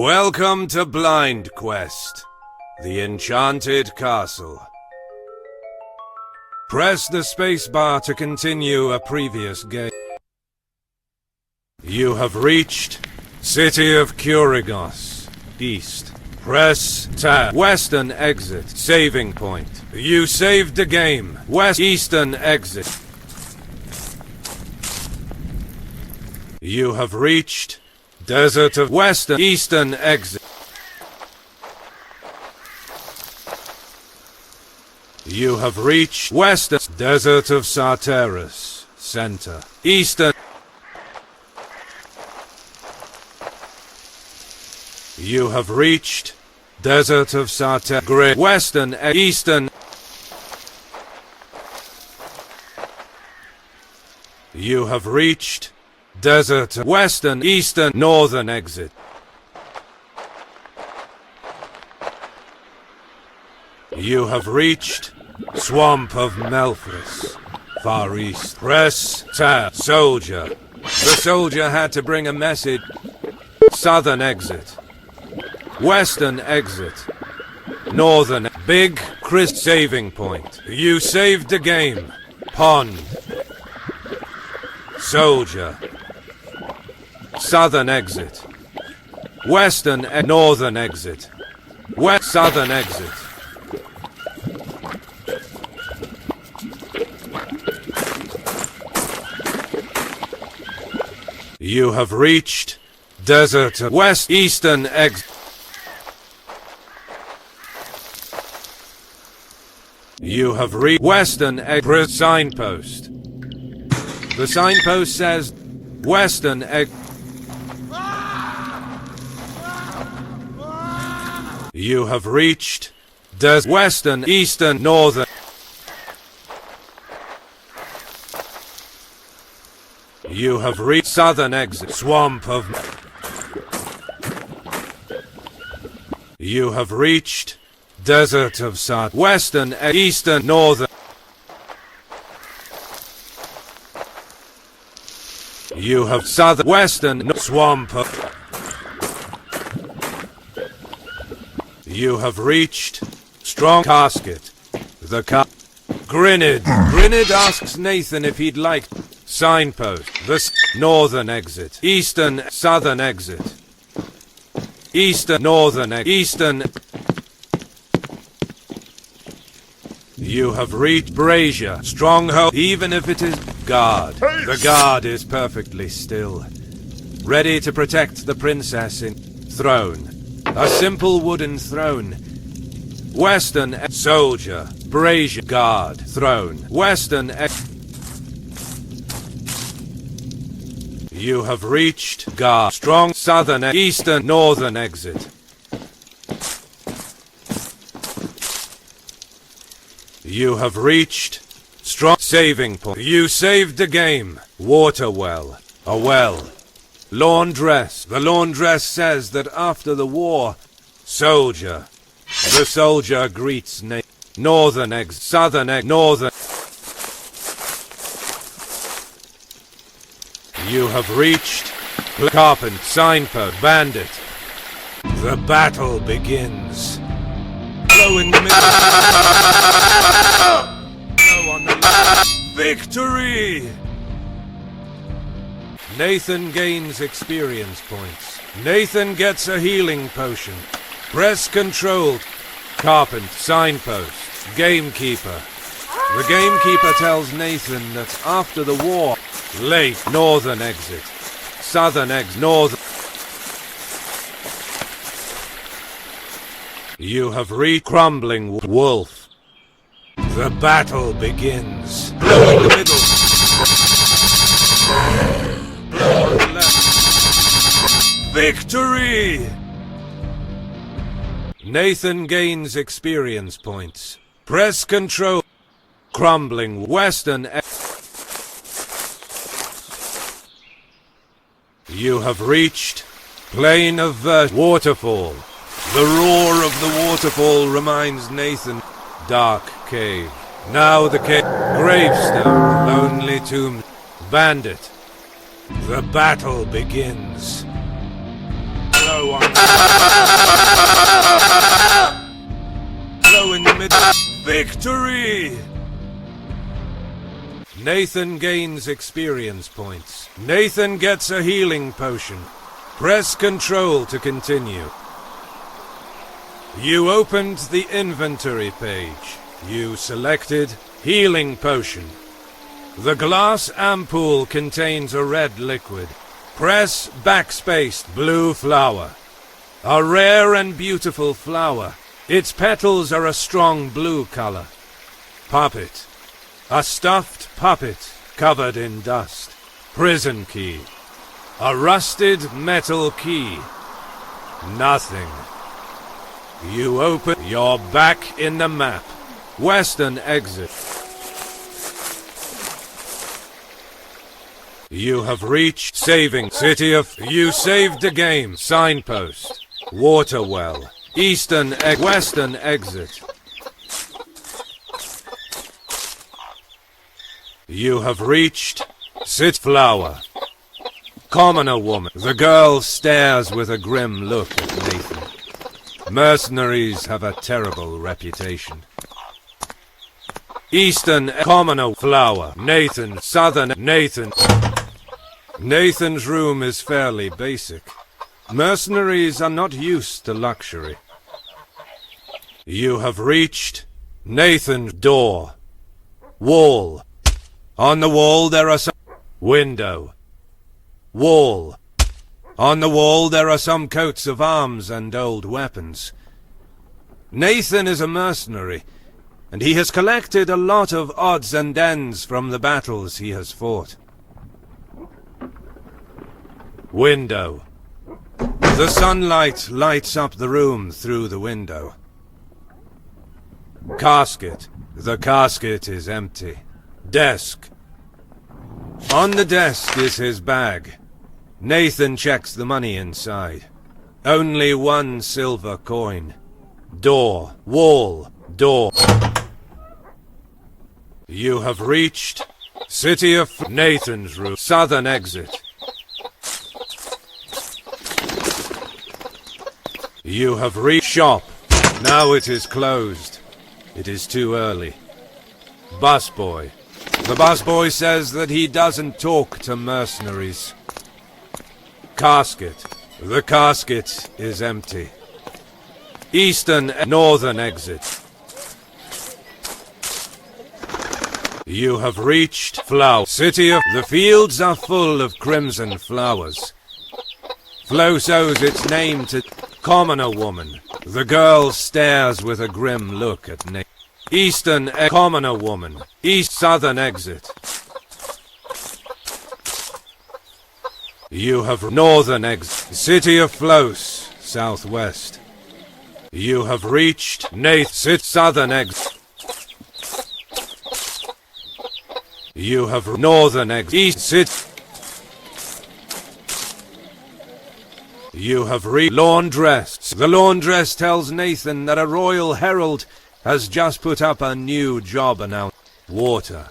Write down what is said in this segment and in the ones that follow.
Welcome to Blind Quest, the Enchanted Castle. Press the spacebar to continue a previous game. You have reached City of Kurigos, East. Press tab. Western exit. Saving point. You saved the game. Eastern exit. You have reached Desert of Western Eastern exit. You have reached Western Desert of Sarteris Center. Eastern. You have reached Desert of Sarteris Western Eastern. You have reached Desert of Western Eastern Northern exit. You have reached Swamp of Melphis, Far East. Press tab. Soldier. The soldier had to bring a message. Southern exit. Western exit. Northern. Big Chris saving point. You saved the game. Pond. Soldier. Southern exit. Western Northern exit. Southern exit. You have reached Desert of West Eastern exit. You have reached Western exit signpost. The signpost says Western exit. You have reached Western Eastern Northern. You have reached Southern exit. Swamp of. You have reached Desert of South. Western Eastern Northern. You have Southern Western Swamp of. You have reached Strong Casket. The Grinid. Grinid asks Nathan if he'd like signpost. The Northern exit. Eastern Southern exit. Eastern Northern Eastern. You have reached Brazier. Stronghold. Even if it is guard. The guard is perfectly still. Ready to protect the princess in throne. A simple wooden throne. Western soldier. Brazier. Guard. Throne. Western. You have reached guard. Strong Southern Eastern Northern exit. You have reached strong saving point. You saved the game. Water well. A well. Laundress. The laundress says that after the war, soldier. The soldier greets Northern exit. Southern exit. Northern. You have reached Carpent. Signpost. Bandit. The battle begins. Blow in the middle. Blow on the left. Victory! Nathan gains experience points. Nathan gets a healing potion. Press control. Carpent. Signpost. Gamekeeper. The gamekeeper tells Nathan that after the war, late Northern exit. Southern exit. Northern. You have reached Crumbling Wolf. The battle begins. Blow in the middle. Blow on the left. Victory! Nathan gains experience points. Press control. Crumbling Western. You have reached Plain of Waterfall. The roar of the waterfall reminds Nathan. Dark cave. Now the cave. Gravestone. Lonely tomb. Bandit. The battle begins. Blow Blow on blow in the middle. Victory! Nathan gains experience points. Nathan gets a healing potion. Press Control to continue. You opened the inventory page. You selected Healing Potion. The glass ampoule contains a red liquid. Press backspace. Blue flower. A rare and beautiful flower. Its petals are a strong blue color. Puppet. A stuffed puppet covered in dust. Prison key. A rusted metal key. Nothing. You open. You're back in the map. Western exit. You have reached saving city of... You saved the game. Signpost. Water well. Western exit. You have reached Sit Flower. Commoner woman. The girl stares with a grim look at Nathan. Mercenaries have a terrible reputation. Eastern Commoner Flower. Nathan. Southern Nathan. Nathan's room is fairly basic. Mercenaries are not used to luxury. You have reached Nathan's door. Wall. On the wall there are some... Window. Wall. On the wall there are some coats of arms and old weapons. Nathan is a mercenary, and he has collected a lot of odds and ends from the battles he has fought. Window. The sunlight lights up the room through the window. Casket. The casket is empty. Desk. On the desk is his bag. Nathan checks the money inside. Only one silver coin. Door. Wall. Door. You have reached City of Nathan's room. Southern exit. You have reached shop. Now it is closed. It is too early. Busboy. The busboy says that he doesn't talk to mercenaries. Casket. The casket is empty. Eastern and northern exit. You have reached Flower. City of... The fields are full of crimson flowers. Flow owes its name to Commoner woman. The girl stares with a grim look at Nick. Eastern Commoner woman. Southern exit. You have northern exit. City of Flos. Southwest. You have reached southern exit. You have northern exit. East. You have reached laundress. The laundress tells Nathan that a royal herald has just put up a new job announcement. Water.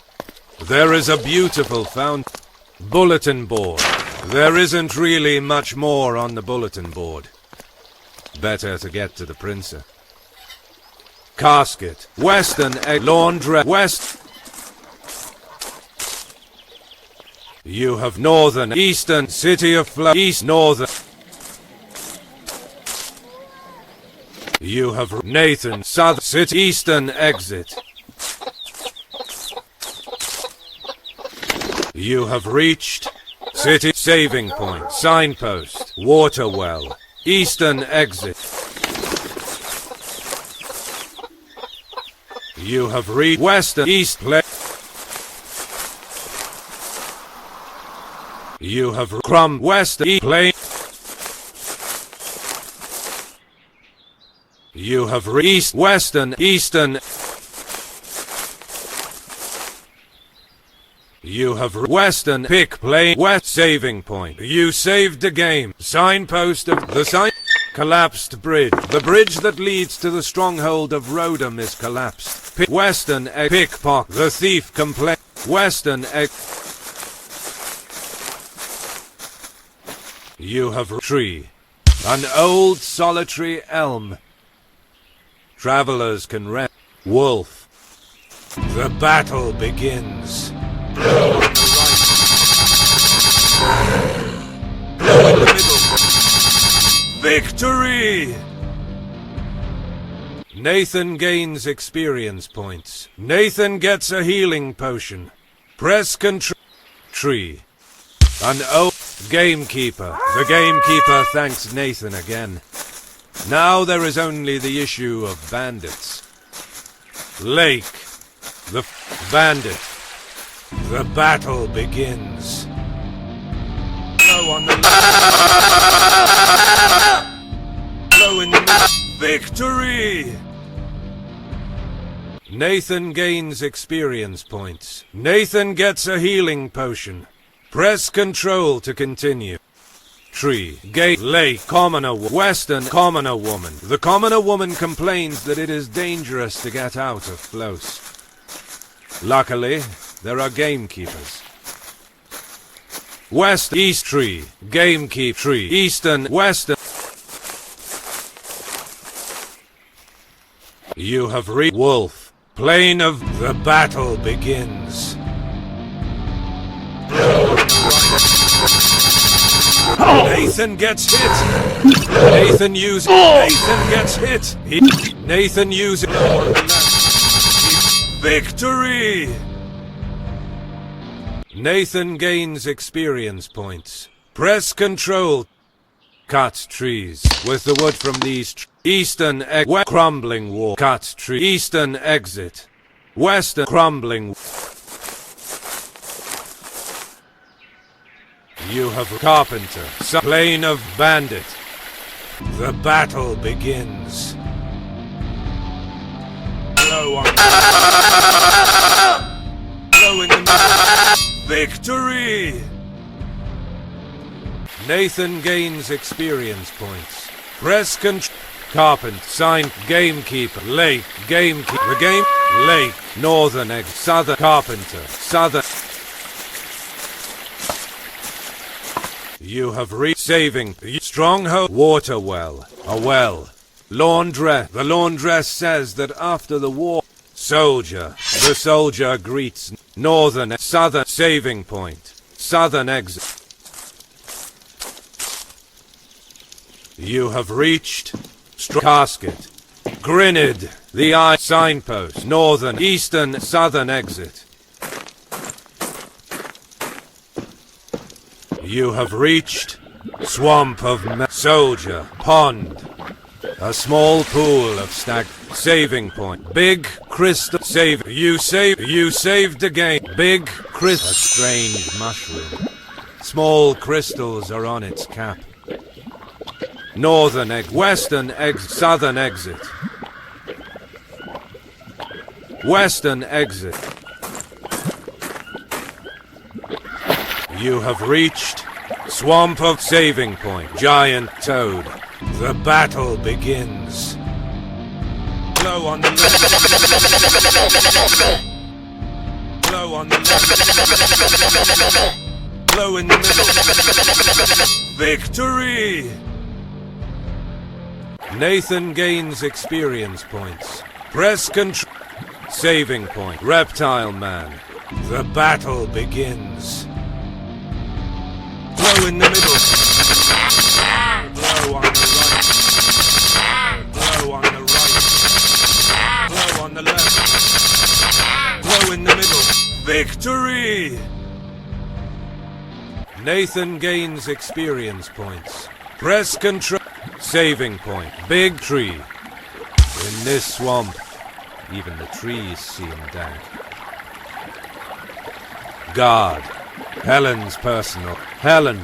There is a beautiful fountain. Bulletin board. There isn't really much more on the bulletin board. Better to get to the princer. Casket. Western laundress. West. You have northern eastern city of east northern. You have Nathan south city eastern exit. You have reached city saving point signpost water well eastern exit. You have reached western east place. You have Crumb west east plain. You have east western eastern. You have western pick plain west saving point. You saved the game. Signpost of the sign. Collapsed bridge. The bridge that leads to the stronghold of Rodham is collapsed. Western pickpocket. The thief complain. Western You have tree. An old solitary elm. Travelers can rest. Wolf. The battle begins. Blow on the right. Blow in the middle. Victory! Nathan gains experience points. Nathan gets a healing potion. Press control. Tree. An old gamekeeper. The gamekeeper thanks Nathan again. Now there is only the issue of bandits. Lake. The bandit. The battle begins. Blow on the left. Blow in the middle. Victory! Nathan gains experience points. Nathan gets a healing potion. Press control to continue. Tree. Gate. Lake. Commoner. Western. Commoner woman. The commoner woman complains that it is dangerous to get out of close. Luckily, there are gamekeepers. West. East. Tree. Gamekeep. Tree. Eastern. Western. You have reached Wolf. Plain of the battle begins. Nathan gets hit. Nathan uses. Nathan gets hit. Nathan uses. Victory! Nathan gains experience points. Press control. Cut trees with the wood from these. Eastern crumbling wall. Cut tree. Eastern exit. Western crumbling. You have carpenter. Plain of bandit. The battle begins. Blow on. Blow in the middle. Victory! Nathan gains experience points. Press control. Carpenter. Sign. Gamekeeper. Lake. Gamekeeper. The game. Lake. Northern exit. Southern. Carpenter. Southern. You have reached saving. Stronghold. Water well. A well. Laundress. The laundress says that after the war. Soldier. The soldier greets. Northern. Southern. Saving point. Southern exit. You have reached. Casket. Grinid. The eye. Signpost. Northern. Eastern. Southern exit. You have reached Swamp of Soldier. Pond. A small pool of stag. Saving point. Big crystal. Save. You saved again. Big crystal. A strange mushroom. Small crystals are on its cap. Northern exit. Western exit. Southern exit. Western exit. You have reached Swamp of Saving Point. Giant Toad. The battle begins. Blow on the left. Blow on the left. Blow in the middle. Victory! Nathan gains experience points. Press control. Saving point. Reptile Man. The battle begins. Blow in the middle. Blow on the right. Blow on the right. Blow on the left. Blow in the middle. Victory! Nathan gains experience points. Press control. Saving point. Big tree. In this swamp, even the trees seem dank. Guard. Helen's personal. Helen.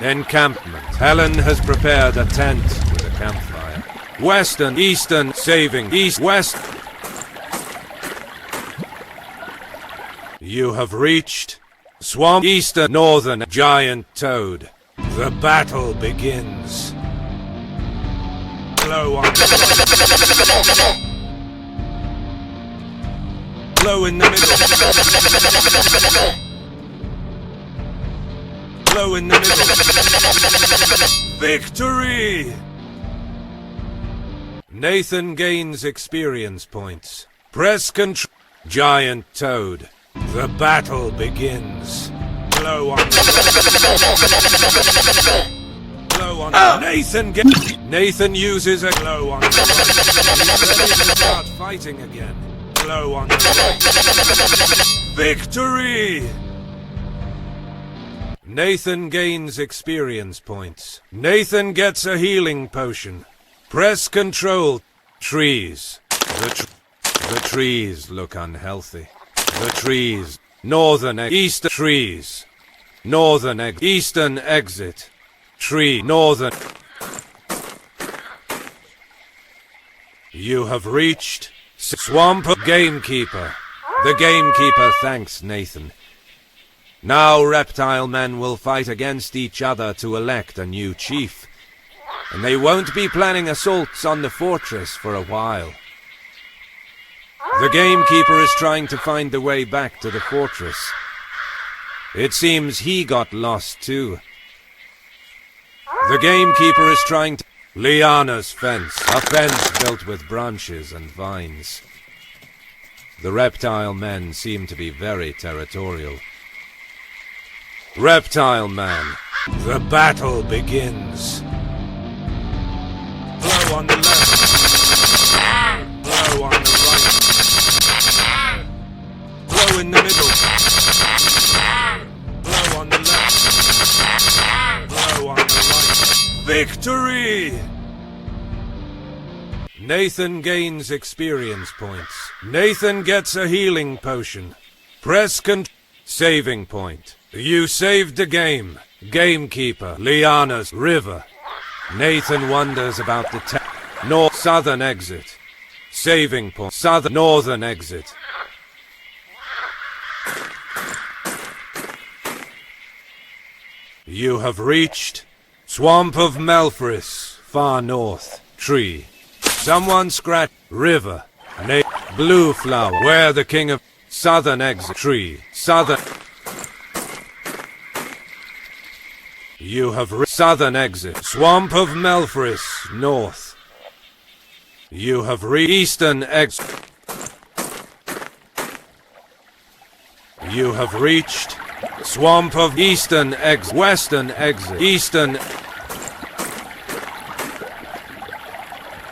Encampment. Helen has prepared a tent with a campfire. Western. Eastern. Saving. East. West. You have reached Swamp. Eastern. Northern. Giant Toad. The battle begins. Blow on the right. Blow in the middle. Blow in the middle. Victory! Nathan gains experience points. Press control. Giant Toad. The battle begins. Blow on the blow on the Nathan uses a blow on the right. He's ready to start fighting again. Blow on the right. Victory! Nathan gains experience points. Nathan gets a healing potion. Press control. Trees. The trees look unhealthy. The trees. Northern eastern trees. Northern eastern exit. Tree. Northern. You have reached Swamp of Gamekeeper. The Gamekeeper thanks Nathan. Now reptile men will fight against each other to elect a new chief. And they won't be planning assaults on the fortress for a while. The Gamekeeper is trying to find the way back to the fortress. It seems he got lost too. The Gamekeeper is trying to... Liana's fence. A fence built with branches and vines. The reptile men seem to be very territorial. Reptile man, the battle begins. Blow on the left. Blow on the right. Blow in the middle. Blow on the left. Blow on the right. Victory! Nathan gains experience points. Nathan gets a healing potion. Press saving point. You saved the game. Gamekeeper. Liana's river. Nathan wonders about the southern exit. Saving point. Northern exit. You have reached Swamp of Melfris, far north. Tree. Someone scratch. River. Blue flower. Where the king of southern exit. Tree. Southern. You have southern exit. Swamp of Melfris, north. You have eastern exit. You have reached Swamp of eastern exit. Western exit. Eastern.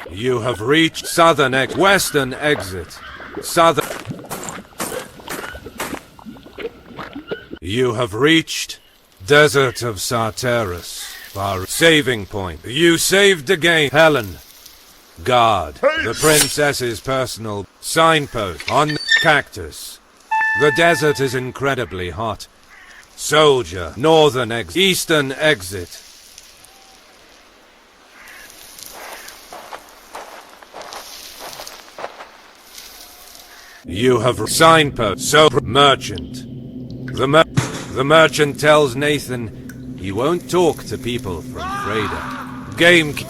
You have reached southern exit. Western exit. Southern. You have reached Desert of Sarteris. Far saving point. You saved the game. Helen. Guard. The princess's personal signpost on the cactus. The desert is incredibly hot. Soldier. Northern exit. Eastern exit. You have signpost. Merchant. The merchant tells Nathan he won't talk to people from Freda.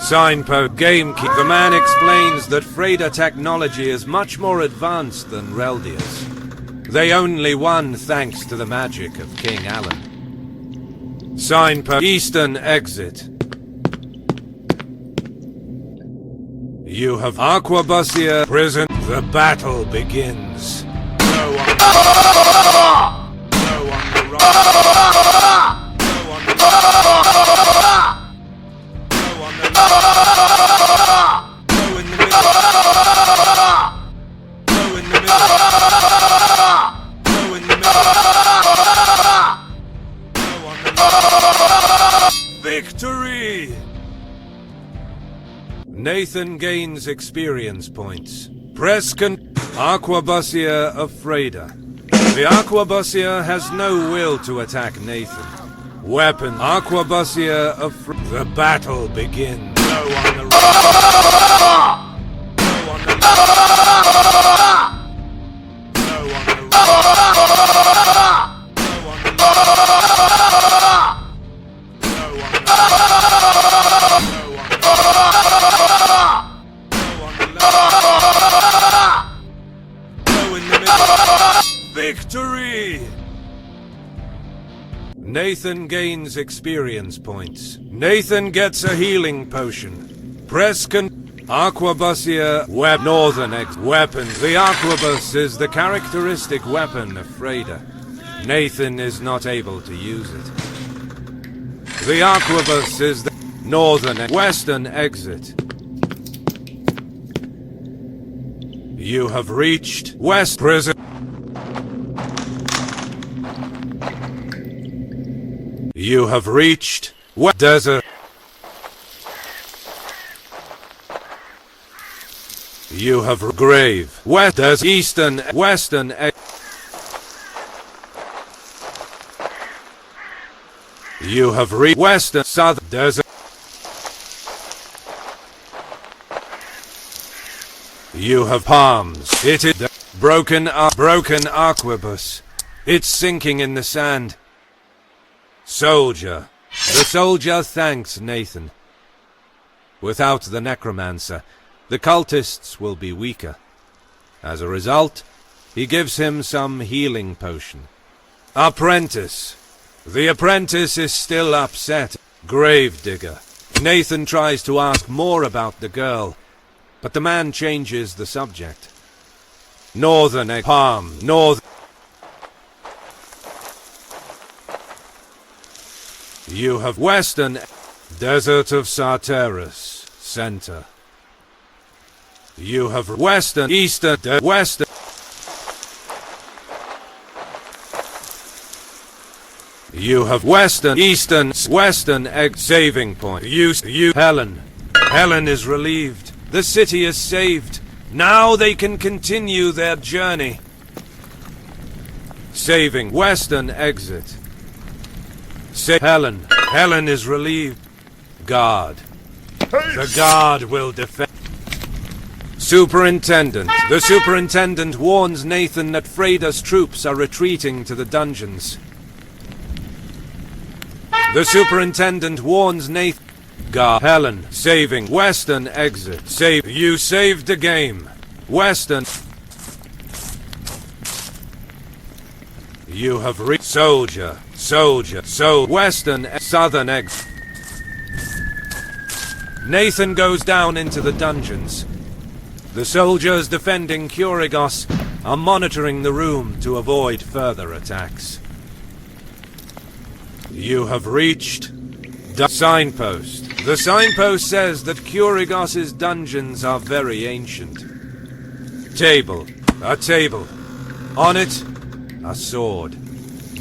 Signpost. The man explains that Freda technology is much more advanced than Reldia's. They only won thanks to the magic of King Alan. Signpost. Eastern exit. You have Aquabusia prison. The battle begins. Blow on the right. Blow on the right. Blow on the left. Blow in the middle. Blow in the middle. Blow in the middle. Blow on the left. Victory! Nathan gains experience points. Press Aquabusia of Freda. The Aquabusia has no will to attack Nathan. Weapon. Aquabusia of the battle begins. Blow on the right. Blow on the left. Blow on the right. Blow on the left. Blow on the Victory! Nathan gains experience points. Nathan gets a healing potion. Press Arquebusier Northern weapon. The arquebus is the characteristic weapon of Freyda. Nathan is not able to use it. The arquebus is the northern western exit. You have reached West Prison. You have reached West Desert. You have grave West Desert Eastern Western You have reached Western Southern Desert. You have palms. It is the broken arquebus. It's sinking in the sand. Soldier. The soldier thanks Nathan. Without the necromancer, the cultists will be weaker. As a result, he gives him some healing potion. Apprentice. The apprentice is still upset. Gravedigger. Nathan tries to ask more about the girl, but the man changes the subject. Northern Palm. You have Western Desert of Sarteris. Center. You have Western Eastern Western. You have Western Eastern Western saving point. You Helen. Helen is relieved. The city is saved. Now they can continue their journey. Saving Western exit. Helen. Helen is relieved. Guard. The guard will defend. Superintendent. The superintendent warns Nathan that Freyda's troops are retreating to the dungeons. The superintendent warns Nathan. Guard. Helen. Saving Western exit. Save. You saved the game. Western. You have reached soldier. Western Southern exit. Nathan goes down into the dungeons. The soldiers defending Kurigos are monitoring the room to avoid further attacks. You have reached the signpost. The signpost says that Kurigos's dungeons are very ancient. Table. A table. On it, a sword.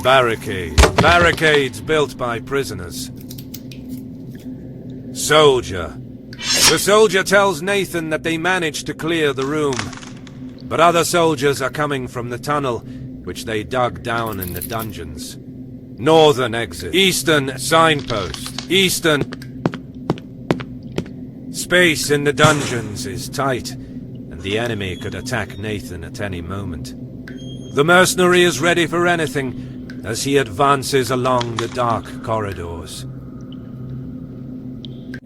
Barricade. Barricades built by prisoners. Soldier. The soldier tells Nathan that they managed to clear the room, but other soldiers are coming from the tunnel, which they dug down in the dungeons. Northern exit. Eastern signpost. Eastern. Space in the dungeons is tight, and the enemy could attack Nathan at any moment. The mercenary is ready for anything as he advances along the dark corridors.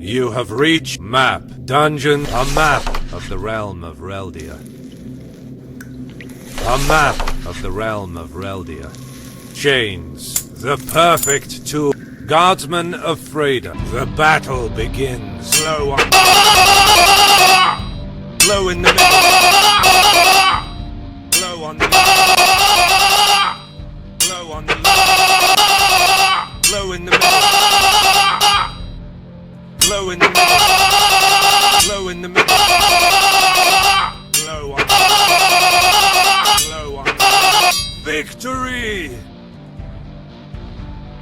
You have reached map. Dungeon. A map of the realm of Reldia. A map of the realm of Reldia. Chains. The perfect tool. Guardsmen of Freyda. The battle begins. Blow on. Blow in the middle. Blow on the left. Blow on the left. Blow in the middle. Blow in the middle. Blow in the middle. Blow on. Blow on. Victory!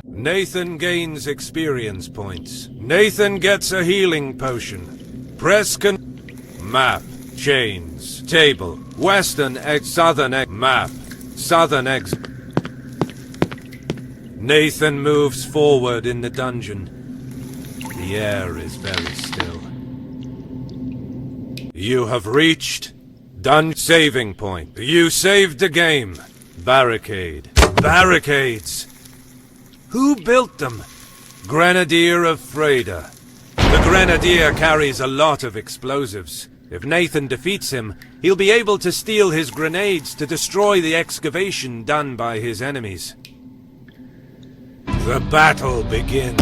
Nathan gains experience points. Nathan gets a healing potion. Press map. Chains. Table. Western X. Southern X. Map. Southern X. Nathan moves forward in the dungeon. The air is very still. You have reached saving point. You saved the game. Barricade. Barricades. Who built them? Grenadier of Freyda. The Grenadier carries a lot of explosives. If Nathan defeats him, he'll be able to steal his grenades to destroy the excavation done by his enemies. The battle begins.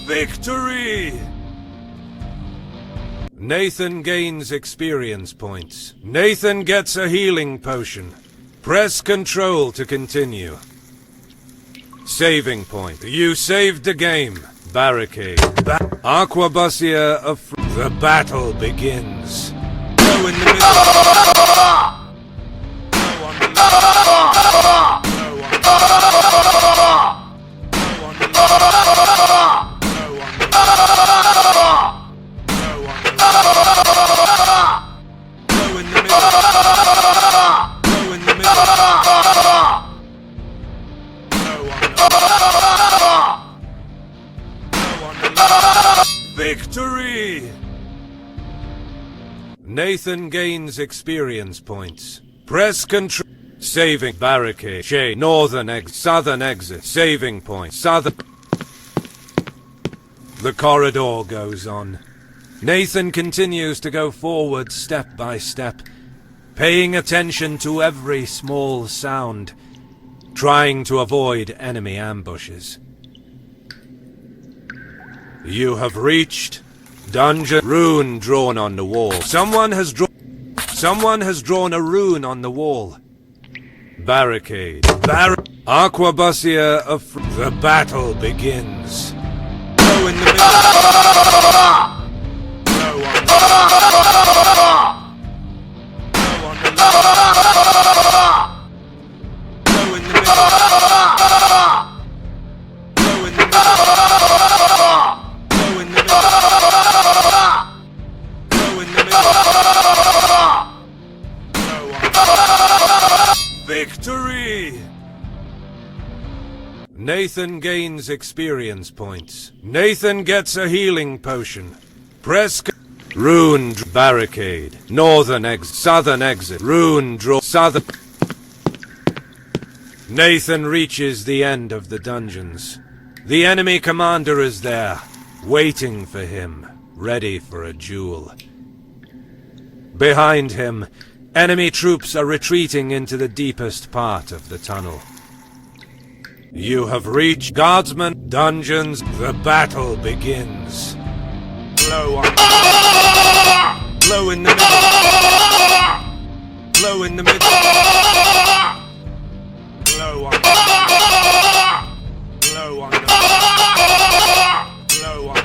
Victory! Nathan gains experience points. Nathan gets a healing potion. Press Control to continue. Saving point. You saved the game. Barricade. Aquabusia of... The battle begins. Go in the middle. Victory! Nathan gains experience points. Press Control. Saving barricade. Shade. Northern exit. Southern exit. Saving point. Southern. The corridor goes on. Nathan continues to go forward step by step, paying attention to every small sound, trying to avoid enemy ambushes. You have reached dungeon. Rune drawn on the wall. Someone has drawn a rune on the wall. Barricade. Aquabusia of... The battle begins. Go in the middle. Go on the Go in the middle. Go in the Victory! Nathan gains experience points. Nathan gets a healing potion. Press... Rune barricade. Northern exit. Southern exit. Rune draw. Southern... Nathan reaches the end of the dungeons. The enemy commander is there, waiting for him, ready for a duel. Behind him, enemy troops are retreating into the deepest part of the tunnel. You have reached Guardsman Dungeons. The battle begins. Blow on. Blow in the middle. Blow in the middle. Blow on. Blow on. Blow on.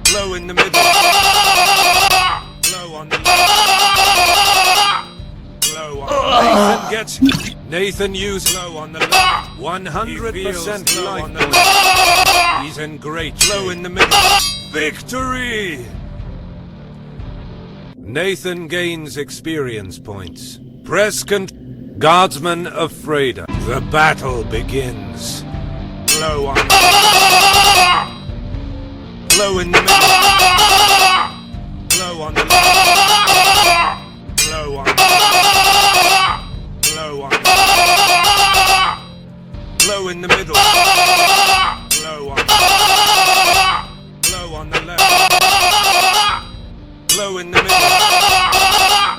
Blow in the middle. Blow on. Blow on. Nathan Nathan used low on the left. 100% life on the left. He's in great shape. Low in the middle. Victory! Nathan gains experience points. Press Guardsman of Freda. The battle begins. Low on the left. Low in the middle. Low on the left. Low on the left. Low on the left. Low in the middle. Low on the left. Low on the left. Low in the middle.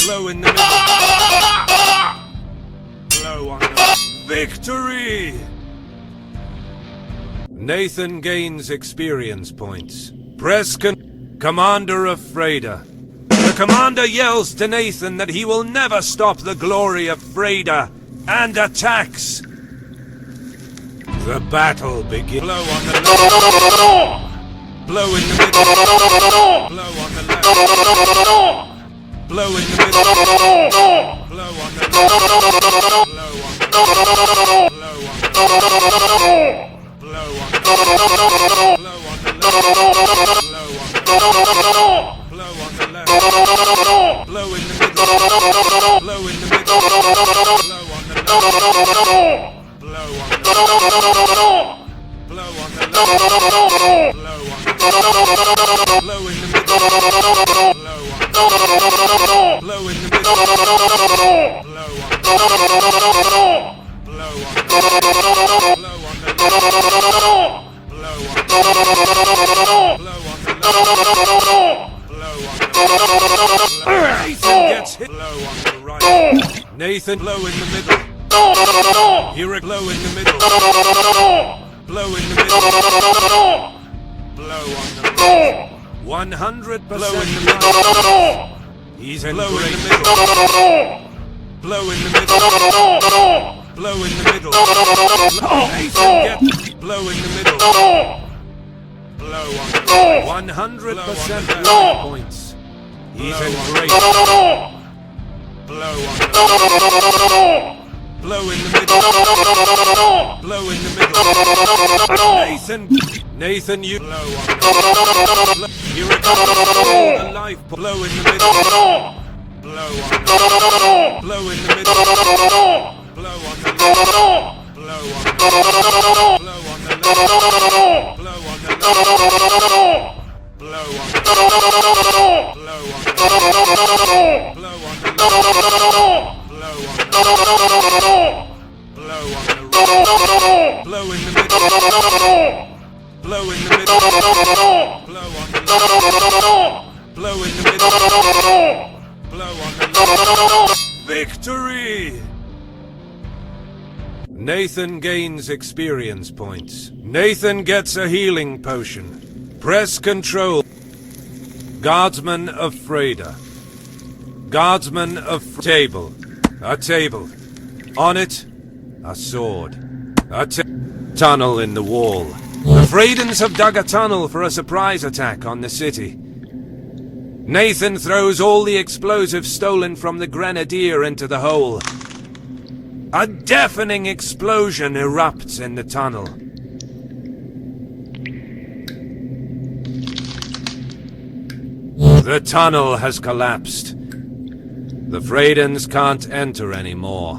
Low in the middle. Low on the left. Victory! Nathan gains experience points. Press Commander of Freda. The commander yells to Nathan that he will never stop the glory of Freda and attacks. The battle begins. Blow on the left. Blow in the middle. Blow on the left. Blow in the middle. Blow on the left. Blow on the left. Blow on the Blow in the middle. Blow in the middle. Blow on the left. Blow on the left. Blow on the left. Blow on the left. Blow in the middle. Blow on the left. Blow in the middle. Blow on the left. Blow on the Nathan gets hit. Blow on the right. Nathan, blow in the middle. Here a blow in the middle. Blow in the middle. Blow on the right. 100% blow in the middle. He's in blow in the middle. Blow in the middle. Blow in the middle. Nathan gets blow in the middle. Blow on the right. 100% life points. He's in great. Blow on the right. Blow in the middle. Blow in the middle. Nathan, you blow on the you recover the life. Blow in the middle. Blow on the blow in the middle. Blow on the blow on the blow on the blow on the blow on the blow in the middle. Blow in the middle. Blow on the blow in the middle. Blow on the victory! Nathan gains experience points. Nathan gets a healing potion. Press control. Guardsman of Freda. Guardsman of table. A table. On it, a sword. A tunnel in the wall. The Fredans have dug a tunnel for a surprise attack on the city. Nathan throws all the explosives stolen from the Grenadier into the hole. A deafening explosion erupts in the tunnel. The tunnel has collapsed. The Fredans can't enter anymore.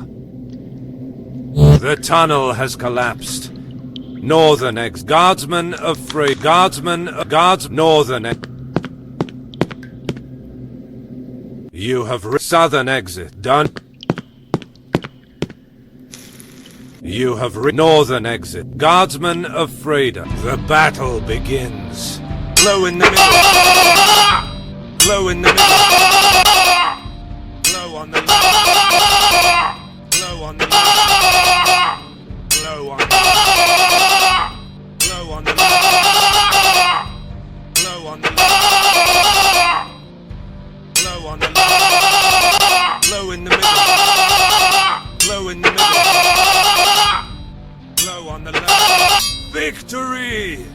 The tunnel has collapsed. Northern Guardsman of Freda. Northern You have southern exit done. You have northern exit. Guardsman of Freda. The battle begins. Blow in the middle. Blow in the middle. Blow on the left. Blow on the left. Blow on the left. Blow on the left. Blow on the left. Blow on the left. Blow in the middle. Blow in the middle. Blow on the left. Victory!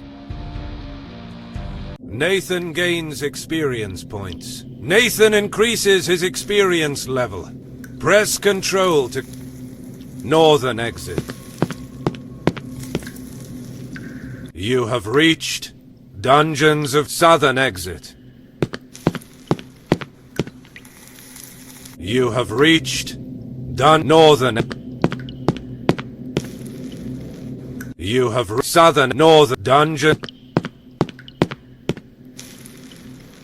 Nathan gains experience points. Nathan increases his experience level. Press control to northern exit. You have reached dungeons of southern exit. You have reached northern. You have southern northern dungeon.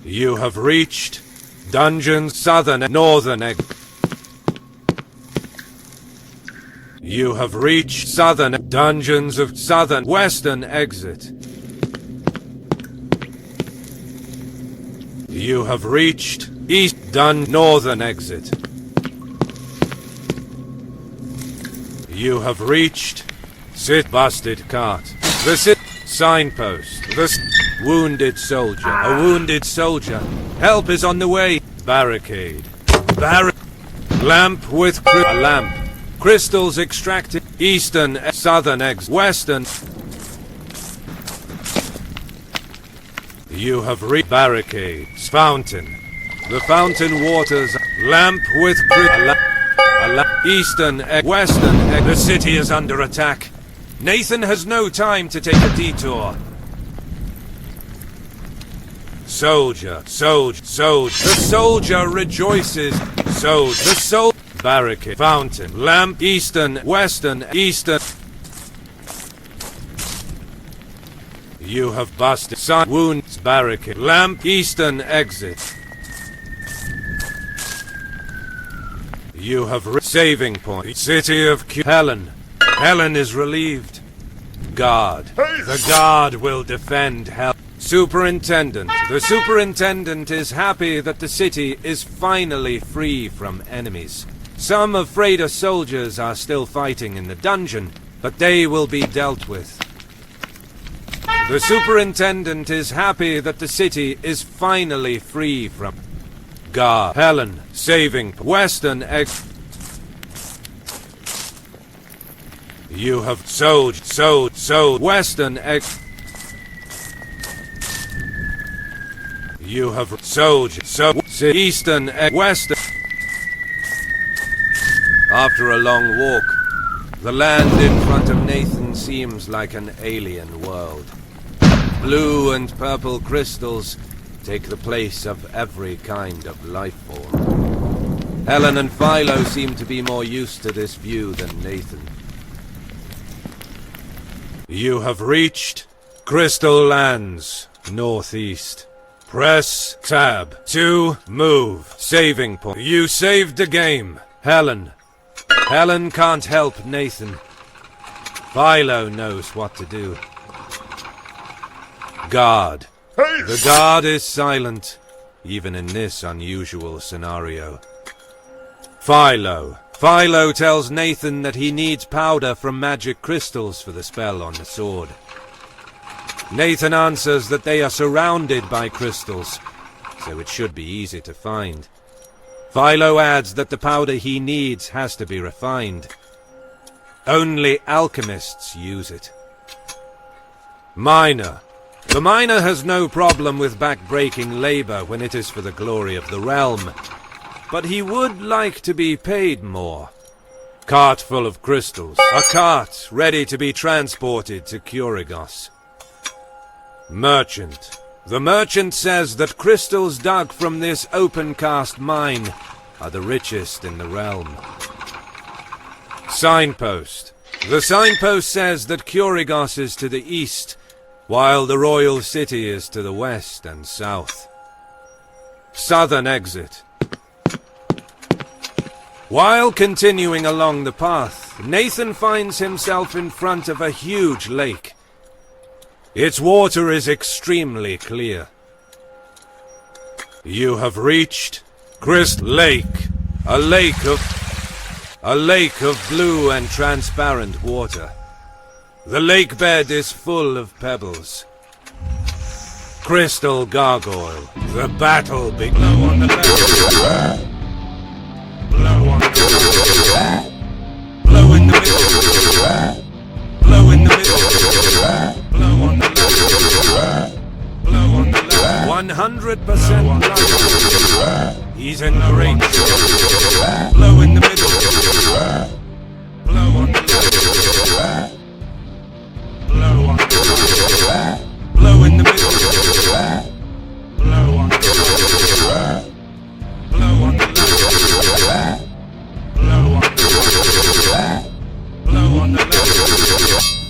You have reached dungeons southern northern exit. You have reached southern dungeons of southern western exit. You have reached east northern exit. You have reached busted cart. The signpost. The wounded soldier. A wounded soldier. Help is on the way. Barricade. Lamp with a lamp. Crystals extracted. Eastern, southern exit. Western. You have barricades. Fountain. The fountain waters. Lamp with eastern, western. The city is under attack. Nathan has no time to take a detour. Soldier. The soldier rejoices. The barricade. Fountain. Lamp. Eastern, western, eastern. You have busted. Wounds. Barricade. Lamp. Eastern exit. You have saving point. City of Helen. Helen is relieved. Guard. The guard will defend Helen. Superintendent. The superintendent is happy that the city is finally free from enemies. Some of Freda's soldiers are still fighting in the dungeon, but they will be dealt with. The superintendent is happy that the city is finally free from guard. Helen. Saving western exit. You have western exit. You have eastern western. After a long walk, the land in front of Nathan seems like an alien world. Blue and purple crystals take the place of every kind of life form. Helen and Philo seem to be more used to this view than Nathan. You have reached Crystal Lands, northeast. Press tab to move. Saving point. You saved the game. Helen. Helen can't help Nathan. Philo knows what to do. Guard. The guard is silent, even in this unusual scenario. Philo. Philo tells Nathan that he needs powder from magic crystals for the spell on the sword. Nathan answers that they are surrounded by crystals, so it should be easy to find. Philo adds that the powder he needs has to be refined. Only alchemists use it. Miner. The miner has no problem with back-breaking labor when it is for the glory of the realm, but he would like to be paid more. Cart full of crystals. A cart ready to be transported to Kurigos. Merchant. The merchant says that crystals dug from this open-cast mine are the richest in the realm. Signpost. The signpost says that Kurigos is to the east, while the royal city is to the west and south. Southern exit. While continuing along the path, Nathan finds himself in front of a huge lake. Its water is extremely clear. You have reached Crystal Lake, a lake of blue and transparent water. The lake bed is full of pebbles. Crystal gargoyle. The battle begins. Blow on the left. Blow on the left. Blow in the middle. Blow in the middle. Blow on the left. Blow on the left. 100% light. He's in great shape. Blow in the middle. Blow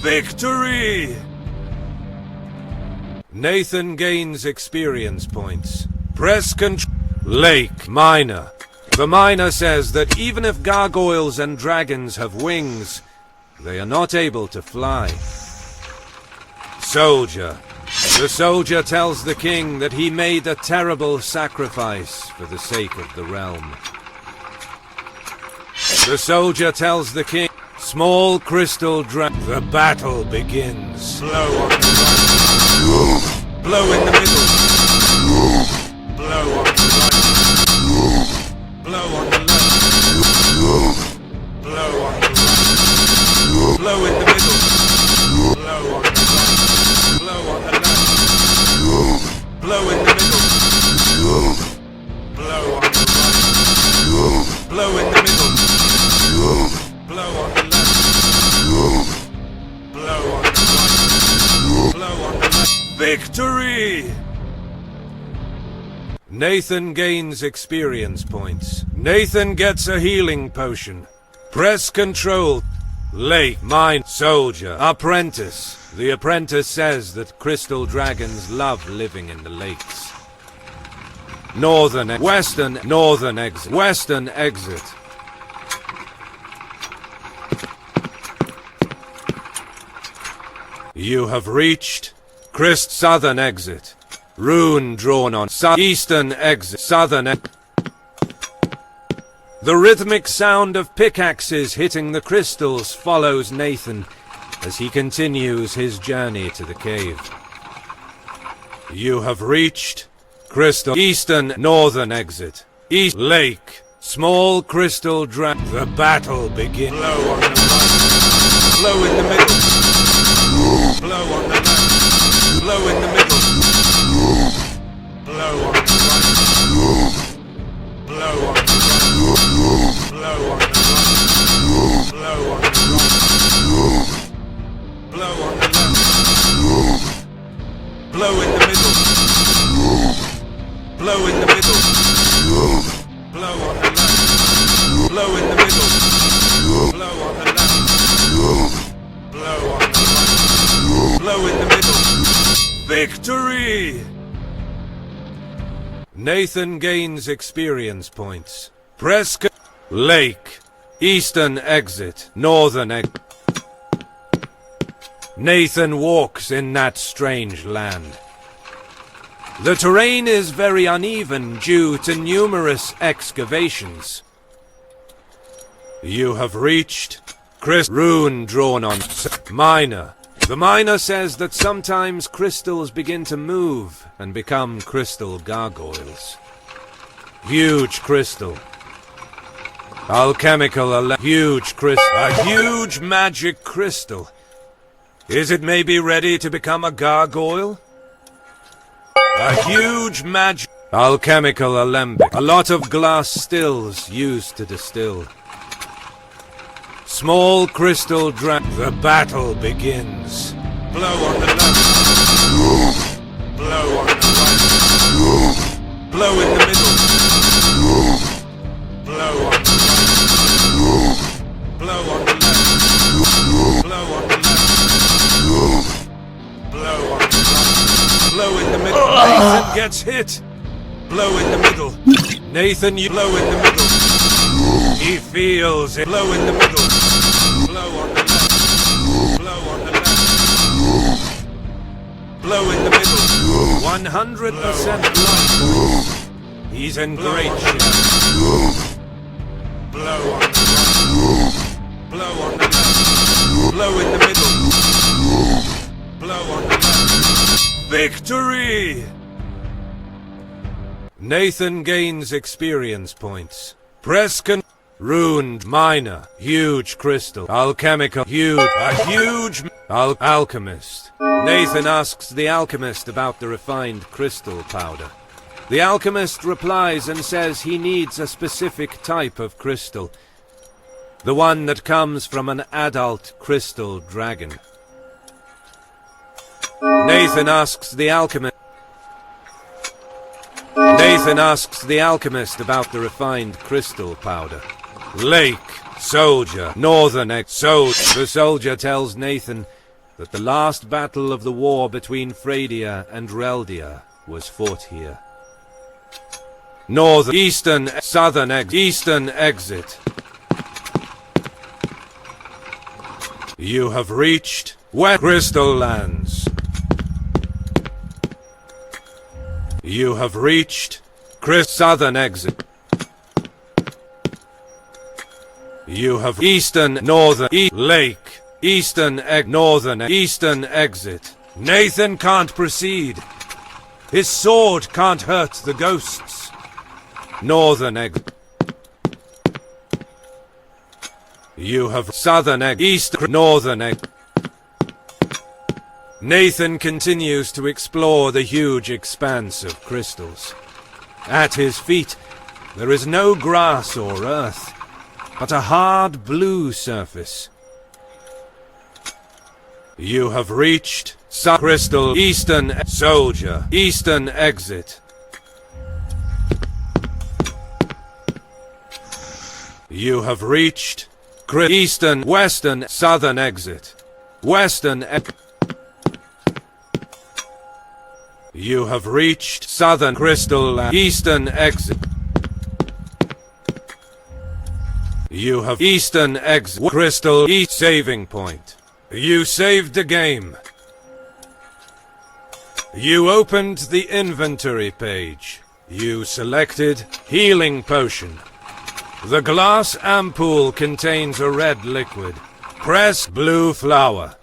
Victory! Nathan gains experience points. Press control. Lake Miner. The miner says that even if gargoyles and dragons have wings, they are not able to fly. Soldier. The soldier tells the king that he made a terrible sacrifice for the sake of the realm. The soldier tells the king, small crystal the battle begins. Blow on the right. Blow in the middle. Blow on the right. Blow on the left. Blow on the right. Blow in the middle. Blow on the right. Blow on the left. Blow in the middle. Blow on the right. Blow in the middle. Blow on the left. Blow on the right. Blow on the left. Victory! Nathan gains experience points. Nathan gets a healing potion. Press control. Lake, mine, soldier, apprentice. The apprentice says that crystal dragons love living in the lakes. Western exit. You have reached southern exit. Rune drawn on eastern exit. The rhythmic sound of pickaxes hitting the crystals follows Nathan as he continues his journey to the cave. You have reached northern exit. East lake. Small crystal The battle begins. Blow on the right. Blow in the middle. Blow on the left. Blow in the middle. Blow on the right. Blow on the right. Blow on the right. Blow on the right. Blow on the left. Blow in the middle. Blow in the middle. Blow on the left. Blow in the middle. Blow on the left. Blow on the right. Blow in the middle. Victory! Nathan gains experience points. Lake. Eastern exit. Northern exit. Nathan walks in that strange land. The terrain is very uneven due to numerous excavations. You have reached Rune drawn on Miner. The miner says that sometimes crystals begin to move and become crystal gargoyles. Huge crystal. Alchemical huge crystal. A huge magic crystal. Is it maybe ready to become a gargoyle? A huge alchemical alembic. A lot of glass stills used to distill. Small crystal The battle begins. Blow on the left. Blow on the right. Blow in the middle. Blow on the right. Blow on the left. Blow on the left. Blow on the right. Blow in the middle. Nathan gets hit. Blow in the middle. Nathan, you blow in the middle. He feels it. Blow in the middle. Blow on the left. Blow on the left. Blow in the middle. 100% life. He's in great shape. Blow on the right. Blow on the left. Blow in the middle. Blow on the left. Victory! Nathan gains experience points. Runed miner, huge crystal, alchemical, a huge alchemist. Nathan asks the alchemist about the refined crystal powder. The alchemist replies and says he needs a specific type of crystal, the one that comes from an adult crystal dragon. Nathan asks the alchemist about the refined crystal powder. Lake, soldier, northern soldier. The soldier tells Nathan that the last battle of the war between Fredia and Reldia was fought here. Northern, eastern, southern, eastern exit. You have reached West Crystal Lands. You have reached southern exit. You have eastern, northern, lake, eastern, northern, eastern exit. Nathan can't proceed. His sword can't hurt the ghosts. Northern exit. You have southern exit, east, northern exit. Nathan continues to explore the huge expanse of crystals. At his feet, there is no grass or earth, but a hard blue surface. You have reached Crystal Eastern Soldier, Eastern exit. You have reached Eastern, Western, Southern exit. Western exit. You have reached Southern Crystal Land. Eastern exit. You have Eastern exit. Crystal East saving point. You saved the game. You opened the inventory page. You selected Healing Potion. The glass ampoule contains a red liquid. Press blue flower.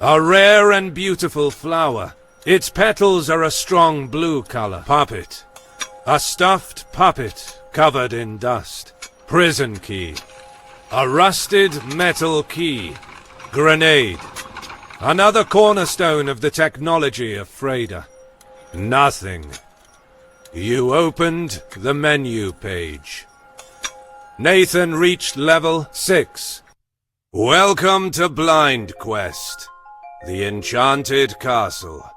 A rare and beautiful flower. Its petals are a strong blue color. Puppet. A stuffed puppet covered in dust. Prison key. A rusted metal key. Grenade. Another cornerstone of the technology of Freda. Nothing. You opened the menu page. Nathan reached level 6. Welcome to Blind Quest, the Enchanted Castle.